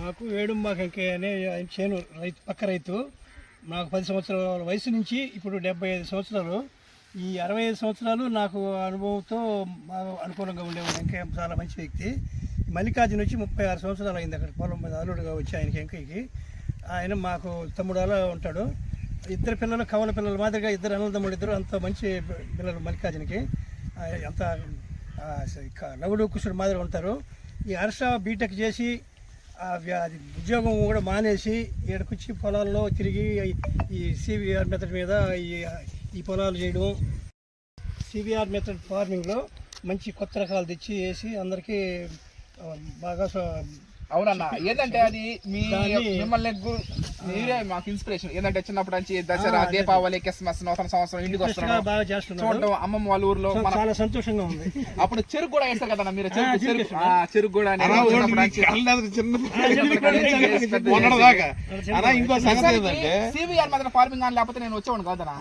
మాకు వేడుంబాకంకే అనే చేను రైతు పక్క రైతు. నాకు 10 సంవత్సరాల వయసు నుంచి ఇప్పుడు 75 సంవత్సరాలు. ఈ 65 సంవత్సరాలు నాకు అనుభవంతో బాగా అనుకూలంగా ఉండేవాడు. వెంకయ్య చాలా మంచి వ్యక్తి. మల్లికార్జున వచ్చి 36 సంవత్సరాలు అయింది అక్కడ పొలం మీద అల్లుడుగా వచ్చి ఆయనకి వెంకయ్యకి. ఆయన మాకు తమ్ముడు అలా ఉంటాడు. ఇద్దరు పిల్లలు కవల పిల్లల మాదిరిగా ఇద్దరు అన్నదమ్ముడు, ఇద్దరు అంత మంచి పిల్లలు మల్లికార్జునకి. అంత లవుడు కుషుడు మాదిరిగా ఉంటారు. ఈ హర్ష బీటెక్ చేసి ఉద్యోగం కూడా మానేసి ఇక్కడికొచ్చి పొలాల్లో తిరిగి ఈ సివిఆర్ మెథడ్ మీద ఈ పొలాలు చేయడం, సివిఆర్ మెథడ్ ఫార్మింగ్లో మంచి కొత్త రకాలు తెచ్చి వేసి అందరికీ బాగా. అవునన్నా, ఏంటంటే అది మిమ్మల్ని మీరే మాకు ఇన్స్పిరేషన్. ఏంటంటే చిన్నప్పటి నుంచి దసరా, దీపావళి, క్రిస్మస్, నూతన సంవత్సరం ఇంటికి వస్తున్నాం, బాగా చేస్తున్నాం, చూడటం అమ్మమ్మ వాళ్ళ ఊర్లో చాలా సంతోషంగా ఉంది. అప్పుడు చెరుకు కూడా వేస్తారు కదా మీరు, చెరుకు కూడా సివిఆర్ మీద ఫార్మింగ్ అని లేకపోతే నేను వచ్చేవాడు కాదన్నా.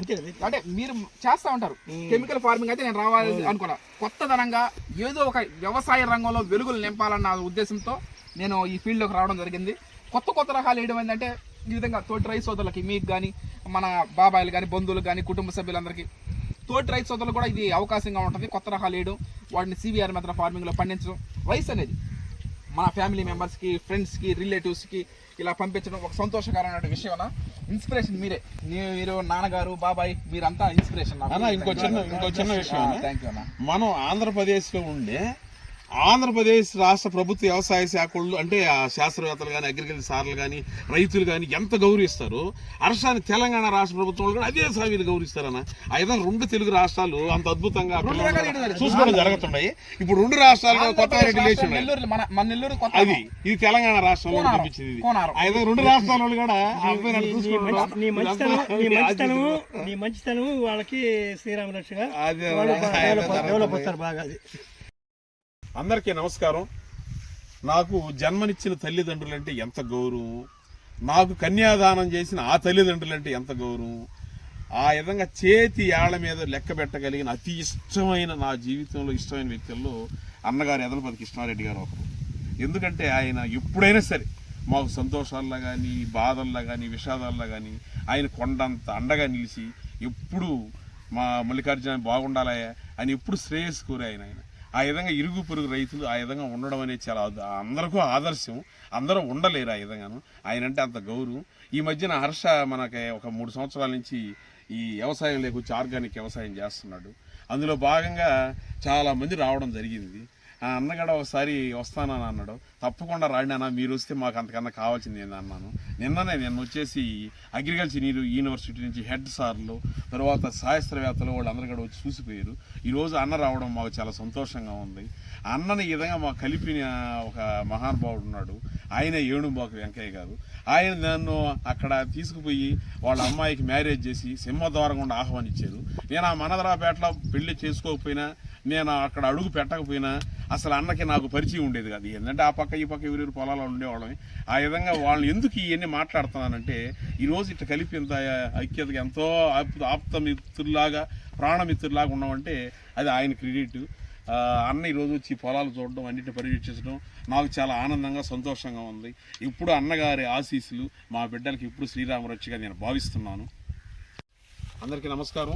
అంటే మీరు చేస్తా ఉంటారు కెమికల్ ఫార్మింగ్, అయితే నేను రావాలి అనుకున్నా. కొత్తదనంగా ఏదో ఒక వ్యవసాయ రంగంలో వెలుగులు నింపాలన్న ఉద్దేశంతో నేను ఈ ఫీల్డ్లోకి రావడం జరిగింది. కొత్త రకాలు వేయడం ఏంటంటే ఈ విధంగా తోటి రైతు సోదరులకి, మీకు కానీ మన బాబాయిలు కానీ, బంధువులు కానీ, కుటుంబ సభ్యులందరికీ తోటి రైతు సోదరులు కూడా ఇది అవకాశంగా ఉంటుంది. కొత్త రకాలు వేయడం, వాటిని సివిఆర్ మెథడ్ ఫార్మింగ్లో పండించడం. రైస్ అనేది మన ఫ్యామిలీ మెంబర్స్కి, ఫ్రెండ్స్కి, రిలేటివ్స్కి ఇలా పంపించడం ఒక సంతోషకరమైన విషయం. ఇన్స్పిరేషన్ మీరే, మీరు నాన్నగారు, బాబాయ్, మీరంతా ఇన్స్పిరేషన్. ఇంకో చిన్న విషయం, థ్యాంక్ యూ అన్న. మనం ఆంధ్రప్రదేశ్లో ఉండే ఆంధ్రప్రదేశ్ రాష్ట్ర ప్రభుత్వ వ్యవసాయ శాఖలు అంటే శాస్త్రవేత్తలు కానీ, అగ్రికల్చర్ సార్లు కానీ, రైతులు కానీ ఎంత గౌరవిస్తారు, హర్షాన్ని తెలంగాణ రాష్ట్ర ప్రభుత్వం కూడా అదే సాగులు గౌరవిస్తారన్న. అయితే 2 తెలుగు రాష్ట్రాలు అంత అద్భుతంగా చూసుకోవడం జరుగుతున్నాయి. ఇప్పుడు 2 రాష్ట్రాలు కొత్త రిలేషన్ అది ఇది తెలంగాణ రాష్ట్రంలో కనిపించింది. అయితే 2 రాష్ట్రాల వాళ్ళు కూడా నీ మంచితనం వాళ్ళకి శ్రీరామ రక్షగా డెవలప్ అవుతారు బాగా. అందరికీ నమస్కారం. నాకు జన్మనిచ్చిన తల్లిదండ్రులంటే ఎంత గౌరవం, నాకు కన్యాదానం చేసిన ఆ తల్లిదండ్రులంటే ఎంత గౌరవం. ఆ విధంగా చేతి ఏళ్ల మీద లెక్క పెట్టగలిగిన అతి ఇష్టమైన, నా జీవితంలో ఇష్టమైన వ్యక్తుల్లో అన్నగారు ఎదలపతి కృష్ణారెడ్డి గారు ఒకరు. ఎందుకంటే ఆయన ఎప్పుడైనా సరే మాకు సంతోషాల్లో కానీ, బాధల్లో కానీ, విషాదాల్లో కానీ ఆయన కొండంత అండగా నిలిచి ఎప్పుడు మా మల్లికార్జున బాగుండాలి అని ఎప్పుడు శ్రేయస్సు కోరే ఆయన. ఆ విధంగా ఇరుగు పొరుగు రైతులు ఆ విధంగా ఉండడం అనేది చాలా అందరికీ ఆదర్శం. అందరూ ఉండలేరు ఆ విధంగాను. ఆయన అంటే అంత గౌరవం. ఈ మధ్యన హర్ష మనకి ఒక 3 సంవత్సరాల నుంచి ఈ వ్యవసాయంలోకి వచ్చి ఆర్గానిక్ వ్యవసాయం చేస్తున్నాడు. అందులో భాగంగా చాలామంది రావడం జరిగింది. అన్నగడ ఒకసారి వస్తానని అన్నాడు. తప్పకుండా రాడినా, మీరు వస్తే మాకు అంతకన్నా కావాల్సింది ఏంది అన్నాను. నిన్న వచ్చేసి అగ్రికల్చర్ యూనివర్సిటీ నుంచి హెడ్ సార్లు, తర్వాత శాస్త్రవేత్తలు వాళ్ళందరూ కూడా వచ్చి చూసిపోయారు. ఈరోజు అన్న రావడం మాకు చాలా సంతోషంగా ఉంది. అన్నని ఈ విధంగా మాకు కలిపిన ఒక మహానుభావుడు ఉన్నాడు, ఆయన ఏడుంబాకు వెంకయ్య గారు. ఆయన నన్ను అక్కడ తీసుకుపోయి వాళ్ళ అమ్మాయికి మ్యారేజ్ చేసి సింహద్వారం గుండా ఆహ్వానించారు. నేను ఆ మనదరాపేటలో పెళ్లి చేసుకోకపోయినా, నేను అక్కడ అడుగు పెట్టకపోయినా అసలు అన్నకి నాకు పరిచయం ఉండేది కాదు. ఏంటంటే ఆ పక్క ఈ పక్క ఎవరెవరు పొలాలు ఉండేవాళ్ళని. ఆ విధంగా వాళ్ళు ఎందుకు ఇవన్నీ మాట్లాడుతున్నానంటే, ఈరోజు ఇట్లా కలిపి ఇంత ఐక్యతగా ఎంతో ఆప్తమిత్రులాగా, ప్రాణమిత్రులాగా ఉన్నామంటే అది ఆయన క్రెడిట్. అన్న ఈరోజు వచ్చి పొలాలు చూడడం, అన్నింటిని పర్యవేక్షించడం నాకు చాలా ఆనందంగా, సంతోషంగా ఉంది. ఇప్పుడు అన్నగారి ఆశీస్సులు మా బిడ్డలకి ఇప్పుడు శ్రీరామరక్షగా నేను భావిస్తున్నాను. అందరికీ నమస్కారం.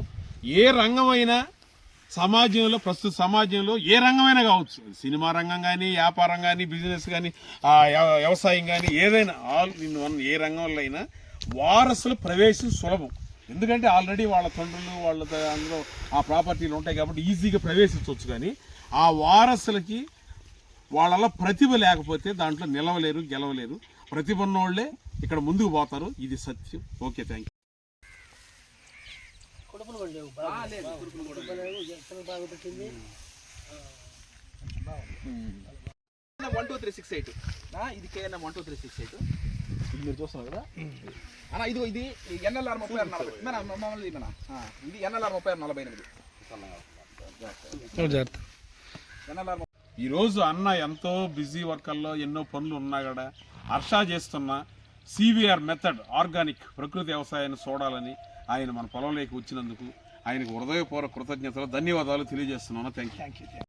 ఏ రంగమైనా సమాజంలో, ప్రస్తుత సమాజంలో ఏ రంగమైనా కావచ్చు, సినిమా రంగం కానీ, వ్యాపారం కానీ, బిజినెస్ కానీ, వ్యవసాయం కానీ, ఏదైనా ఆల్ ఇన్ వన్ ఏ రంగంలో అయినా వారసుల ప్రవేశం సులభం. ఎందుకంటే ఆల్రెడీ వాళ్ళ తండ్రులు వాళ్ళ అందులో ఆ ప్రాపర్టీలు ఉంటాయి కాబట్టి ఈజీగా ప్రవేశించవచ్చు. కానీ ఆ వారసులకి వాళ్ళ ప్రతిభ లేకపోతే దాంట్లో నిలవలేరు, గెలవలేరు. ప్రతిభ ఉన్నోళ్లే ఇక్కడ ముందుకు పోతారు. ఇది సత్యం. Okay, thank you. 12368 ఇది కేఎన్ఎం 12368 మీరు చూస్తున్నారు కదా అన్న. ఇది ఎన్ఎల్ఆర్ 3640 ఇది ఎన్ఎల్ఆర్ 3648. ఈరోజు అన్న ఎంతో బిజీ వర్కల్లో ఎన్నో పనులు ఉన్నా కూడా హర్ష చేస్తున్న సివిఆర్ మెథడ్ ఆర్గానిక్ ప్రకృతి వ్యవసాయాన్ని చూడాలని ఆయన మన పొలంలోకి వచ్చినందుకు ఆయనకు హృదయపూర్వక కృతజ్ఞతలు, ధన్యవాదాలు తెలియజేస్తున్నాను. Thank you.